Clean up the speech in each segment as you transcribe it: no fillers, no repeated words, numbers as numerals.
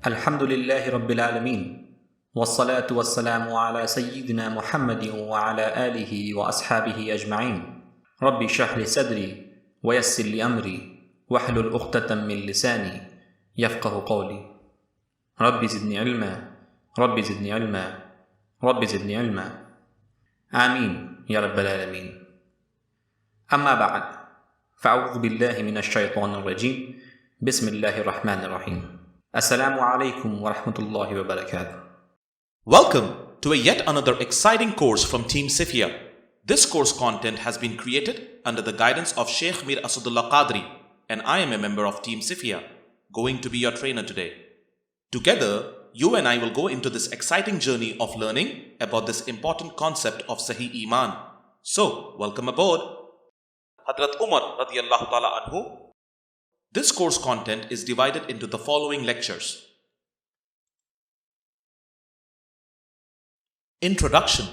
الحمد لله رب العالمين والصلاة والسلام على سيدنا محمد وعلى آله وأصحابه أجمعين رب اشرح لي صدري ويسر لي أمري واحلل عقدة من لساني يفقه قولي رب زدني علما رب زدني علما رب زدني علما آمين يا رب العالمين. أما بعد فأعوذ بالله من الشيطان الرجيم بسم الله الرحمن الرحيم. Assalamu alaikum wa rahmatullahi wa barakatuh. Welcome to yet another exciting course from Team CIFIA. This course content has been created under the guidance of Sheikh Mir Asadullah Qadri, and I am a member of Team CIFIA, going to be your trainer today. Together, you and I will go into this exciting journey of learning about this important concept of Sahih Iman. So, welcome aboard. Hadhrat Umar radiyallahu ta'ala anhu. This course content is divided into the following lectures. Introduction.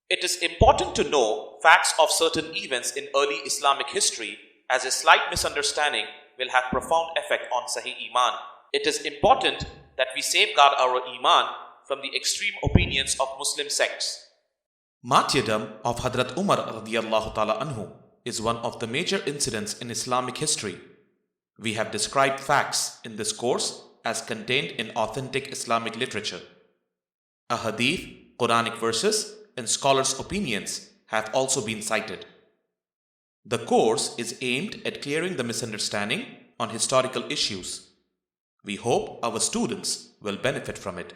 It is important to know facts of certain events in early Islamic history, as a slight misunderstanding will have profound effect on Sahih Iman. It is important that we safeguard our Iman from the extreme opinions of Muslim sects. Martyrdom of Hadhrat Umar radiyallahu ta'ala anhu is one of the major incidents in Islamic history. We have described facts in this course as contained in authentic Islamic literature. A hadith, Quranic verses, and scholars' opinions have also been cited. The course is aimed at clearing the misunderstanding on historical issues. We hope our students will benefit from it.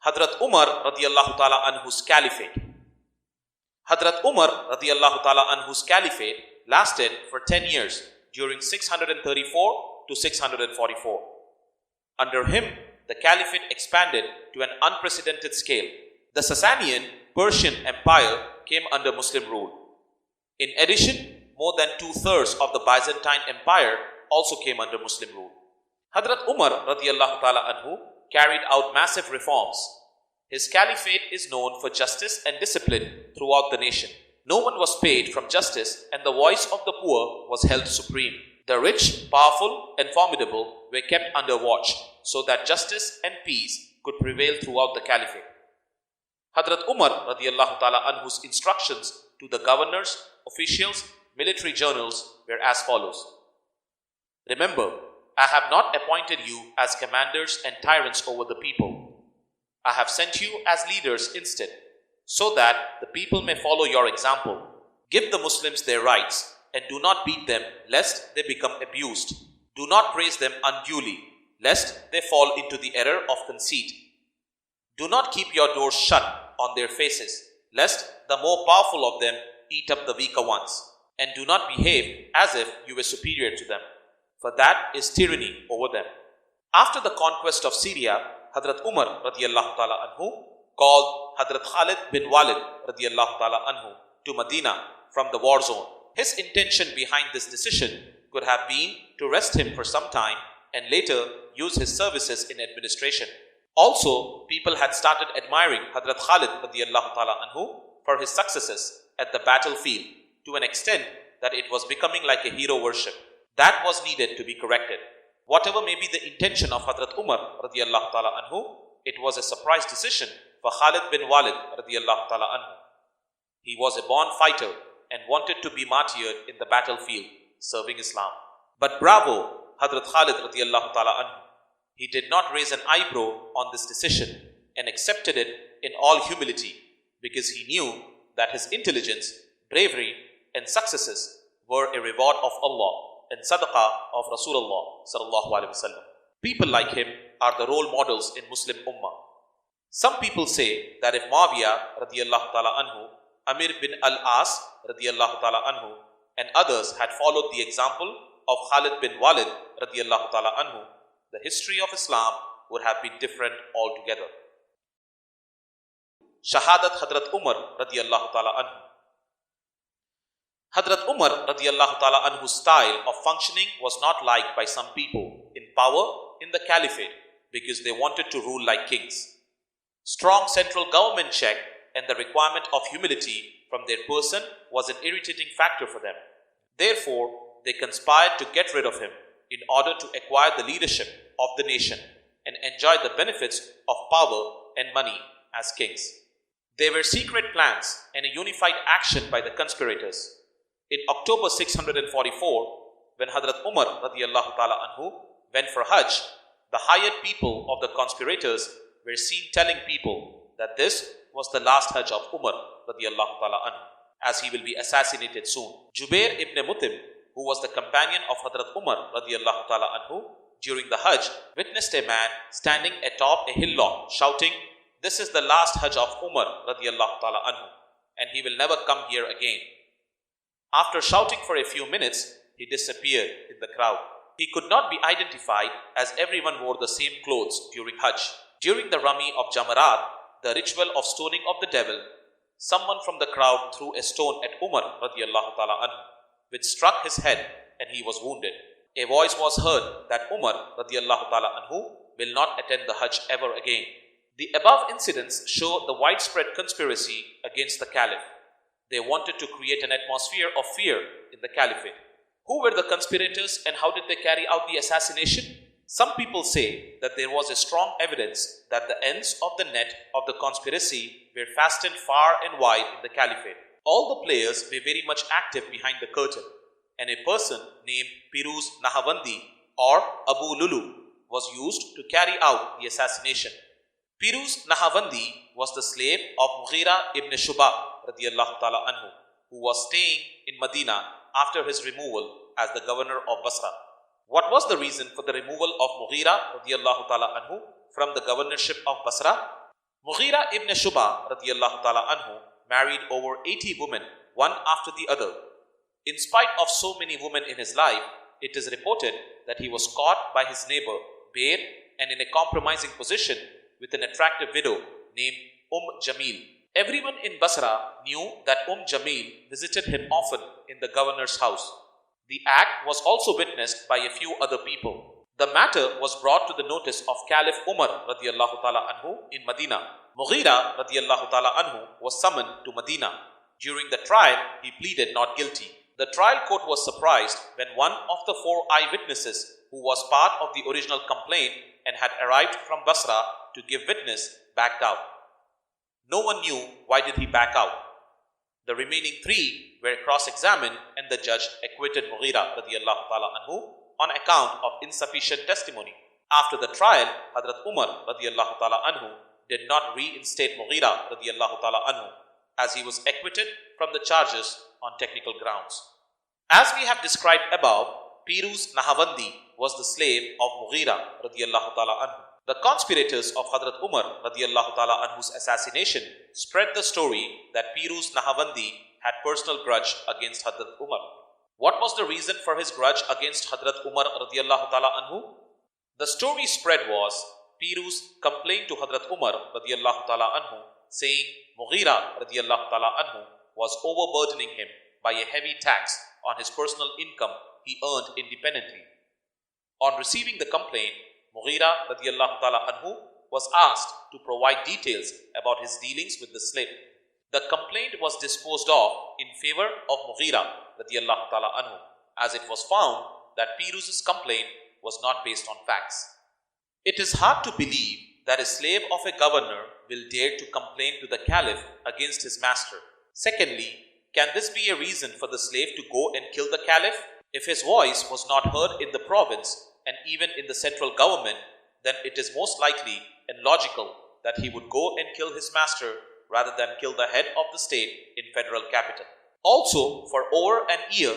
Hadhrat Umar radiyallahu ta'ala anhu's caliphate. Hadhrat Umar radiyallahu ta'ala anhu's caliphate lasted for 10 years during 634 to 644. Under him, the caliphate expanded to an unprecedented scale. The Sasanian Persian Empire came under Muslim rule. In addition, more than 2/3 of the Byzantine Empire also came under Muslim rule. Hadhrat Umar radiyallahu ta'ala anhu carried out massive reforms. His caliphate is known for justice and discipline throughout the nation. No one was paid from justice, and the voice of the poor was held supreme. The rich, powerful, and formidable were kept under watch so that justice and peace could prevail throughout the caliphate. Hadhrat Umar radiyallahu ta'ala anhu's instructions to the governors, officials, military generals were as follows. Remember, I have not appointed you as commanders and tyrants over the people. I have sent you as leaders instead, so that the people may follow your example. Give the Muslims their rights and do not beat them lest they become abused. Do not praise them unduly lest they fall into the error of conceit. Do not keep your doors shut on their faces lest the more powerful of them eat up the weaker ones. And do not behave as if you were superior to them, for that is tyranny over them. After the conquest of Syria, Hadhrat Umar radiyallahu ta'ala anhu called Hadhrat Khalid bin Walid radiyallahu ta'ala anhu to Medina from the war zone. His intention behind this decision could have been to rest him for some time and later use his services in administration. Also, people had started admiring Hadhrat Khalid radiyallahu ta'ala anhu for his successes at the battlefield to an extent that it was becoming like a hero worship. That was needed to be corrected. Whatever may be the intention of Hadhrat Umar radiyallahu ta'ala anhu, it was a surprise decision for Khalid bin Walid radiyallahu ta'ala anhu. He was a born fighter and wanted to be martyred in the battlefield, serving Islam. But bravo, Hadhrat Khalid radiyallahu ta'ala anhu. He did not raise an eyebrow on this decision and accepted it in all humility, because he knew that his intelligence, bravery, and successes were a reward of Allah and sadaqah of Rasulullah sallallahu alaihi wasallam. People like him are the role models in Muslim Ummah. Some people say that if Muawiyah radiyallahu ta'ala anhu, Amir bin al-As radiyallahu ta'ala anhu, and others had followed the example of Khalid bin Walid radiyallahu ta'ala anhu, the history of Islam would have been different altogether. Shahadat Hadhrat Umar radiyallahu ta'ala anhu. Hadhrat Umar radiyallahu ta'ala anhu's style of functioning was not liked by some people in power in the caliphate because they wanted to rule like kings. Strong central government check and the requirement of humility from their person was an irritating factor for them. Therefore, they conspired to get rid of him in order to acquire the leadership of the nation and enjoy the benefits of power and money as kings. They were secret plans and a unified action by the conspirators. In October 644, when Hadhrat Umar radiallahu ta'ala anhu went for Hajj, the hired people of the conspirators were seen telling people that this was the last Hajj of Umar radiallahu ta'ala anhu, as he will be assassinated soon. Jubair ibn Mut'im, who was the companion of Hadhrat Umar radiallahu ta'ala anhu, during the Hajj, witnessed a man standing atop a hillock shouting, "This is the last Hajj of Umar radiallahu ta'ala anhu, and he will never come here again." After shouting for a few minutes, he disappeared in the crowd. He could not be identified as everyone wore the same clothes during Hajj. During the Rami of Jamarat, the ritual of stoning of the devil, someone from the crowd threw a stone at Umar radiallahu ta'ala anhu, which struck his head and he was wounded. A voice was heard that Umar radiallahu ta'ala anhu will not attend the Hajj ever again. The above incidents show the widespread conspiracy against the Caliph. They wanted to create an atmosphere of fear in the Caliphate. Who were the conspirators and how did they carry out the assassination? Some people say that there was a strong evidence that the ends of the net of the conspiracy were fastened far and wide in the Caliphate. All the players were very much active behind the curtain, and a person named Piruz Nahavandi or Abu Lulu was used to carry out the assassination. Piruz Nahavandi was the slave of Mughira ibn Shuba radiallahu ta'ala anhu, who was staying in Medina after his removal as the governor of Basra. What was the reason for the removal of Mughira radiallahu ta'ala anhu from the governorship of Basra? Mughira ibn Shuba radiallahu ta'ala anhu married over 80 women, one after the other. In spite of so many women in his life, it is reported that he was caught by his neighbor, bare and in a compromising position with an attractive widow named Jamil. Everyone in Basra knew that Jamil visited him often in the governor's house. The act was also witnessed by a few other people. The matter was brought to the notice of Caliph Umar radiallahu ta'ala anhu in Medina. Mughira radiallahu ta'ala anhu was summoned to Medina. During the trial, he pleaded not guilty. The trial court was surprised when one of the 4 eyewitnesses who was part of the original complaint and had arrived from Basra to give witness backed out. No one knew why did he back out. The remaining 3 were cross-examined and the judge acquitted Mughira radiallahu ta'ala anhu on account of insufficient testimony. After the trial, Hadhrat Umar radiallahu ta'ala anhu did not reinstate Mughira radiallahu ta'ala anhu, as he was acquitted from the charges on technical grounds. As we have described above, Piruz Nahavandi was the slave of Mughira radiallahu ta'ala anhu. The conspirators of Hadhrat Umar radiallahu ta'ala anhu's assassination spread the story that Piruz Nahavandi had personal grudge against Hadhrat Umar. What was the reason for his grudge against Hadhrat Umar radiallahu ta'ala anhu? The story spread was Piruz complained to Hadhrat Umar radiallahu ta'ala anhu, saying Mughira radiallahu ta'ala anhu was overburdening him by a heavy tax on his personal income he earned independently. On receiving the complaint, Mughira radiallahu ta'ala anhu was asked to provide details about his dealings with the slave. The complaint was disposed of in favor of Mughira radiallahu ta'ala anhu, as it was found that Piruz's complaint was not based on facts. It is hard to believe that a slave of a governor will dare to complain to the caliph against his master. Secondly, can this be a reason for the slave to go and kill the caliph? If his voice was not heard in the province and even in the central government, then it is most likely and logical that he would go and kill his master rather than kill the head of the state in federal capital. Also, for over an year,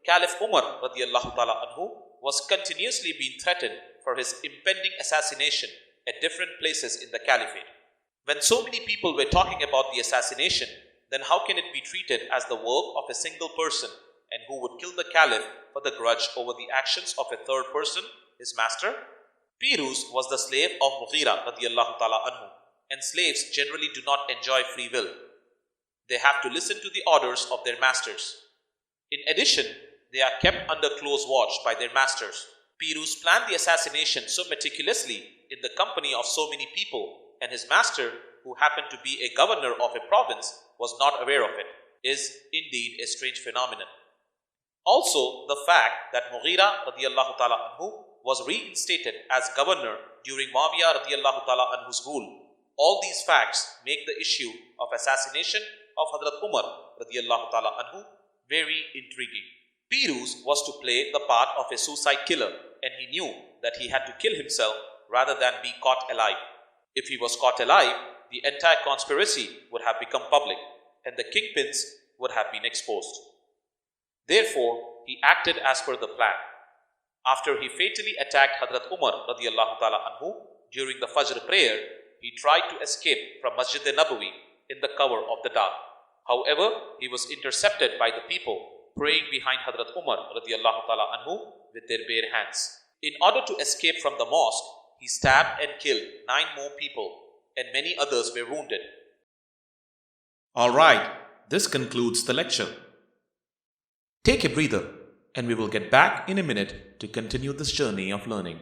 Caliph Umar radiallahu ta'ala anhu was continuously being threatened for his impending assassination at different places in the caliphate. When so many people were talking about the assassination, then how can it be treated as the work of a single person and who would kill the caliph for the grudge over the actions of a third person, his master? Piruz was the slave of Mughira radiallahu ta'ala anhu, and slaves generally do not enjoy free will. They have to listen to the orders of their masters. In addition, they are kept under close watch by their masters. Piruz planned the assassination so meticulously in the company of so many people, and his master, who happened to be a governor of a province, was not aware of it. Is indeed a strange phenomenon. Also, the fact that Mughira radiallahu ta'ala anhu was reinstated as governor during Muawiyah radiallahu ta'ala anhu's rule. All these facts make the issue of assassination of Hadhrat Umar radiallahu ta'ala anhu very intriguing. Piruz was to play the part of a suicide killer, and he knew that he had to kill himself rather than be caught alive. If he was caught alive, the entire conspiracy would have become public and the kingpins would have been exposed. Therefore, he acted as per the plan. After he fatally attacked Hadhrat Umar radiallahu ta'ala anhu during the Fajr prayer, he tried to escape from Masjid Nabawi in the cover of the dark. However, he was intercepted by the people praying behind Hadhrat Umar radiallahu ta'ala anhu with their bare hands. In order to escape from the mosque, he stabbed and killed 9 more people, and many others were wounded. Alright, this concludes the lecture. Take a breather, and we will get back in a minute to continue this journey of learning.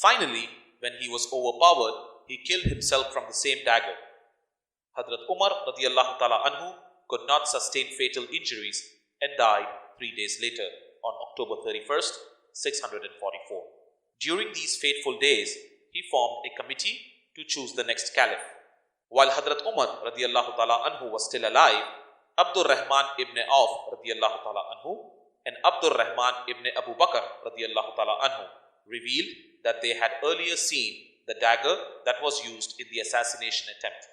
Finally, when he was overpowered, he killed himself from the same dagger. Hadhrat Umar radiallahu ta'ala anhu could not sustain fatal injuries and died 3 days later on October 31st, 644. During these fateful days, he formed a committee to choose the next caliph. While Hadhrat Umar radiallahu ta'ala anhu was still alive, Abdul Rahman ibn Auf radiallahu ta'ala anhu and Abdul Rahman ibn Abu Bakr radiallahu ta'ala anhu revealed that they had earlier seen the dagger that was used in the assassination attempt.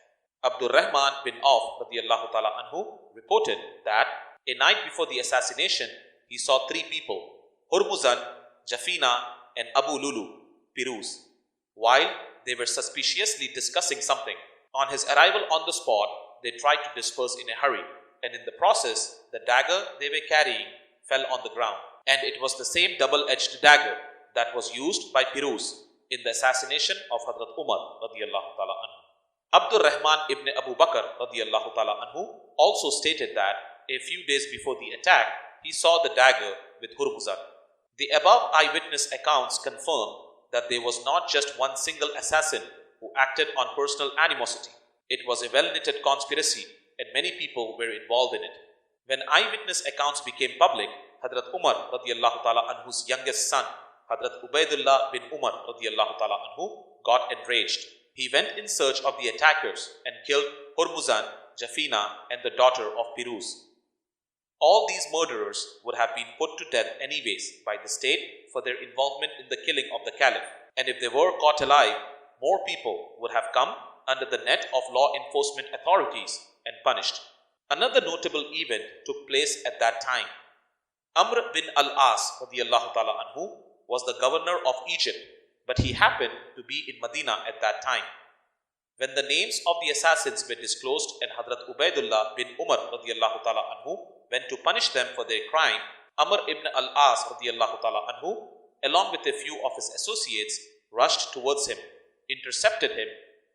Abdul Rahman bin Auf radiallahu ta'ala anhu reported that a night before the assassination, he saw 3 people, Hurmuzan, Jafina and Abu Lulu, Piruz, while they were suspiciously discussing something. On his arrival on the spot, they tried to disperse in a hurry, and in the process, the dagger they were carrying fell on the ground. And it was the same double-edged dagger that was used by Piruz in the assassination of Hadhrat Umar radiallahu ta'ala anhu. Abdul Rahman ibn Abu Bakr radiallahu ta'ala anhu also stated that a few days before the attack, he saw the dagger with Hurmuzan. The above eyewitness accounts confirm that there was not just one single assassin who acted on personal animosity. It was a well-knitted conspiracy and many people were involved in it. When eyewitness accounts became public, Hadhrat Umar radiallahu ta'ala anhu's youngest son, Hadhrat Ubaidullah bin Umar radiallahu ta'ala anhu, got enraged. He went in search of the attackers and killed Hurmuzan, Jafina and the daughter of Piruz. All these murderers would have been put to death anyways by the state for their involvement in the killing of the caliph. And if they were caught alive, more people would have come under the net of law enforcement authorities and punished. Another notable event took place at that time. Amr bin al-As radiallahu ta'ala anhu was the governor of Egypt, but he happened to be in Medina at that time. When the names of the assassins were disclosed and Hadhrat Ubaidullah bin Umar radiallahu ta'ala anhu went to punish them for their crime, Amr ibn al-As radiallahu ta'ala anhu, along with a few of his associates, rushed towards him, intercepted him,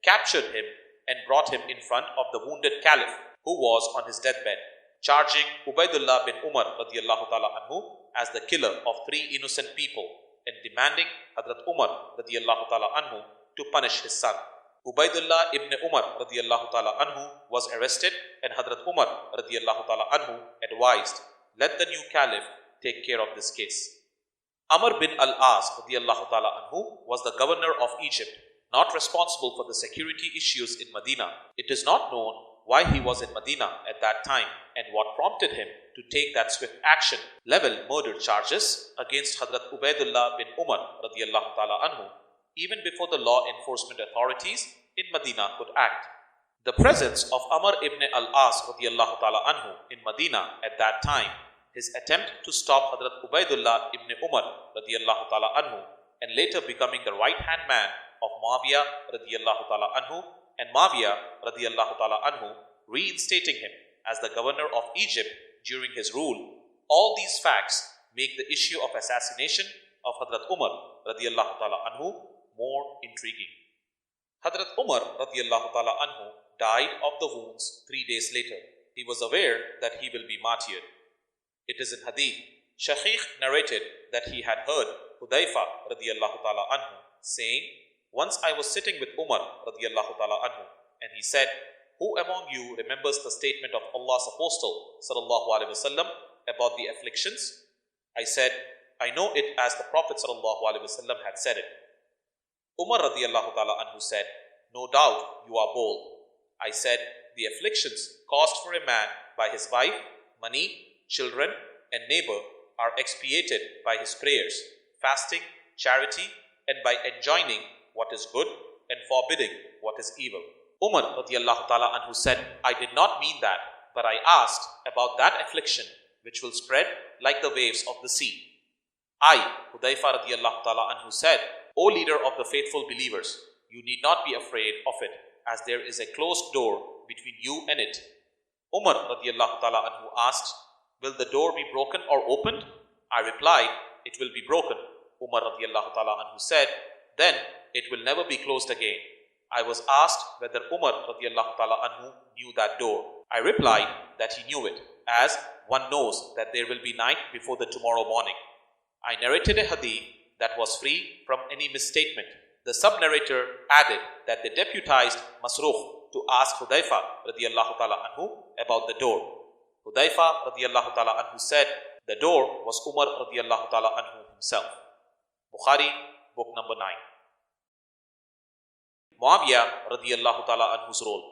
captured him, and brought him in front of the wounded caliph who was on his deathbed, charging Ubaidullah bin Umar radiallahu ta'ala anhu as the killer of 3 innocent people and demanding Hadhrat Umar radiallahu ta'ala anhu to punish his son. Ubaidullah ibn Umar radiallahu ta'ala anhu was arrested and Hadhrat Umar radiallahu ta'ala anhu advised, let the new caliph take care of this case. Amr bin al-As radiyallahu ta'ala anhu was the governor of Egypt, not responsible for the security issues in Medina. It is not known why he was in Medina at that time and what prompted him to take that swift action, level murder charges against Hadhrat Ubaidullah bin Umar radiyallahu ta'ala anhu, even before the law enforcement authorities in Medina could act. The presence of Amr ibn al-As radiyallahu ta'ala anhu in Medina at that time, his attempt to stop Hadhrat Ubaidullah ibn Umar radiyallahu ta'ala anhu and later becoming the right-hand man of Muawiyah radiyallahu ta'ala anhu and Muawiyah radiyallahu ta'ala anhu reinstating him as the governor of Egypt during his rule, all these facts make the issue of assassination of Hadhrat Umar radiyallahu ta'ala anhu more intriguing. Hadhrat Umar radiyallahu ta'ala anhu died of the wounds 3 days later. He was aware that he will be martyred. It is in Hadith. Shaykh narrated that he had heard Hudayfa radiyallahu ta'ala anhu saying, "Once I was sitting with Umar radiyallahu ta'ala anhu, and he said, 'Who among you remembers the statement of Allah's Apostle sallallahu alaihi wasallam about the afflictions?' I said, 'I know it as the Prophet sallallahu alaihi wasallam had said it.' Umar radiyallahu ta'ala anhu said, 'No doubt you are bold.' I said, 'The afflictions caused for a man by his wife, money, children, and neighbor are expiated by his prayers, fasting, charity, and by enjoining what is good and forbidding what is evil.' Umar radiyallahu ta'ala anhu said, 'I did not mean that, but I asked about that affliction which will spread like the waves of the sea.' I, Hudayfa radiyallahu ta'ala anhu said, 'O leader of the faithful believers, you need not be afraid of it, as there is a closed door between you and it.' Umar radiyallahu ta'ala anhu asked, 'Will the door be broken or opened?' I replied, 'It will be broken.' Umar radiyallahu ta'ala anhu said, 'Then it will never be closed again.' I was asked whether Umar radiyallahu ta'ala anhu knew that door. I replied that he knew it, as one knows that there will be night before the tomorrow morning. I narrated a hadith that was free from any misstatement. The sub-narrator added that they deputized Masruh to ask Hudayfa radiyallahu ta'ala anhu about the door. Hudayfa radiyallahu ta'ala anhu said the door was Umar radiyallahu ta'ala anhu himself. Bukhari, book number 9. Muawiyah radiyallahu ta'ala anhu's role.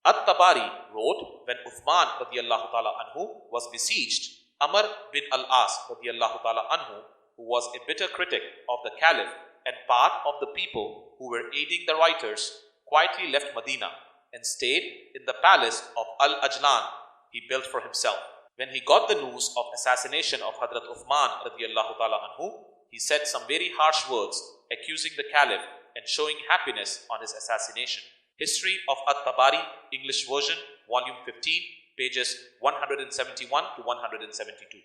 At-Tabari wrote, when Uthman radiyallahu ta'ala anhu was besieged, Amr bin al-As radiyallahu ta'ala anhu, who was a bitter critic of the Caliph and part of the people who were aiding the writers, quietly left Medina and stayed in the palace of Al-Ajlan he built for himself. When he got the news of assassination of Hadhrat Uthman radiyallahu ta'ala anhu, he said some very harsh words accusing the Caliph and showing happiness on his assassination. History of At-Tabari, English version, volume 15, pages 171 to 172.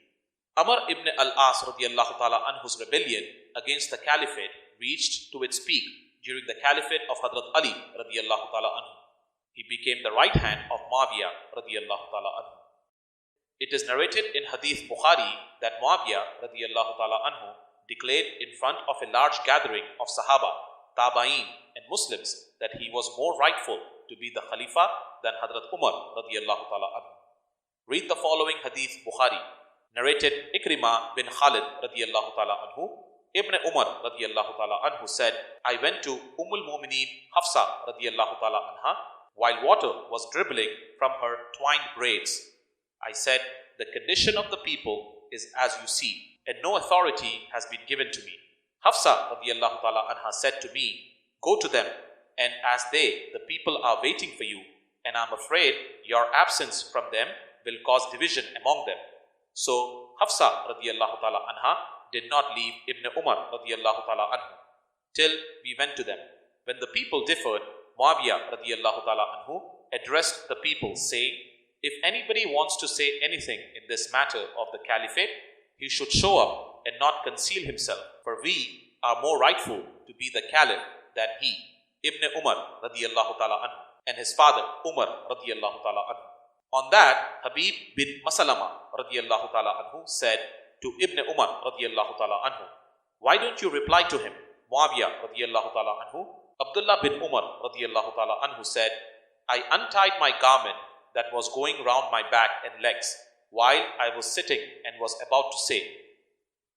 Amr ibn al-As radiyallahu ta'ala anhu's rebellion against the caliphate reached to its peak during the caliphate of Hadhrat Ali radiyallahu ta'ala anhu. He became the right hand of Muawiyah radiyallahu ta'ala anhu. It is narrated in Hadith Bukhari that Muawiyah radiyallahu ta'ala anhu declared in front of a large gathering of Sahaba, Tabaeen, and Muslims that he was more rightful to be the Khalifa than Hadhrat Umar radiyallahu ta'ala anhu. Read the following Hadith Bukhari, narrated Ikrimah bin Khalid radiyallahu ta'ala anhu. Ibn Umar radiyallahu ta'ala anhu said, I went to Mu'mineen Hafsa radiyallahu ta'ala anha while water was dribbling from her twined braids. I said, the condition of the people is as you see, and no authority has been given to me. Hafsa radiyallahu ta'ala anha said to me, go to them, and as the people are waiting for you, and I'm afraid your absence from them will cause division among them. So Hafsa radiyallahu ta'ala anha did not leave Ibn Umar radiyallahu ta'ala anhu till we went to them. When the people differed, Muawiyah radiyallahu ta'ala anhu addressed the people saying, if anybody wants to say anything in this matter of the caliphate, he should show up and not conceal himself, for we are more rightful to be the caliph than he. Ibn Umar radiyallahu ta'ala anhu and his father Umar radiyallahu ta'ala anhu. On that, Habib bin Masalama radiyallahu ta'ala anhu said to Ibn Umar radiyallahu ta'ala anhu, why don't you reply to him? Muawiyah radiyallahu ta'ala anhu, Abdullah bin Umar radiyallahu ta'ala anhu said, I untied my garment that was going round my back and legs while I was sitting and was about to say,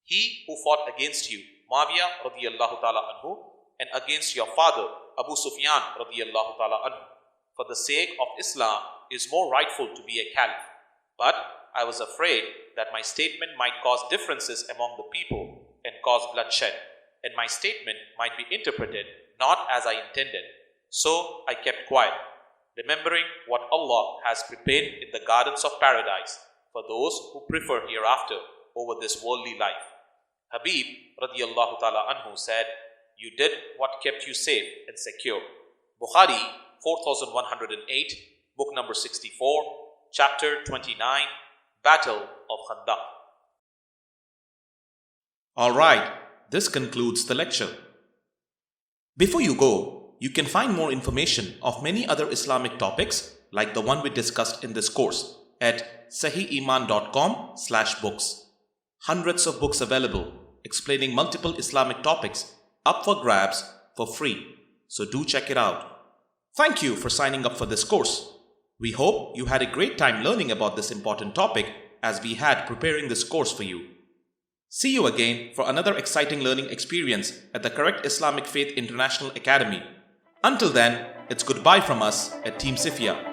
He who fought against you, Muawiyah radiyallahu ta'ala anhu, and against your father, Abu Sufyan radiyallahu ta'ala anhu, for the sake of Islam, is more rightful to be a caliph. But I was afraid that my statement might cause differences among the people and cause bloodshed, and my statement might be interpreted not as I intended. So I kept quiet, remembering what Allah has prepared in the gardens of paradise for those who prefer hereafter over this worldly life. Habib radiyallahu ta'ala anhu said, "You did what kept you safe and secure." Bukhari 4108, book number 64, chapter 29, Battle of Khandaq. Alright, this concludes the lecture. Before you go, you can find more information of many other Islamic topics like the one we discussed in this course at sahiiman.com/books. Hundreds of books available explaining multiple Islamic topics up for grabs for free. So do check it out. Thank you for signing up for this course. We hope you had a great time learning about this important topic as we had preparing this course for you. See you again for another exciting learning experience at the correct Islamic Faith International Academy. Until then, it's goodbye from us at Team CIFIA.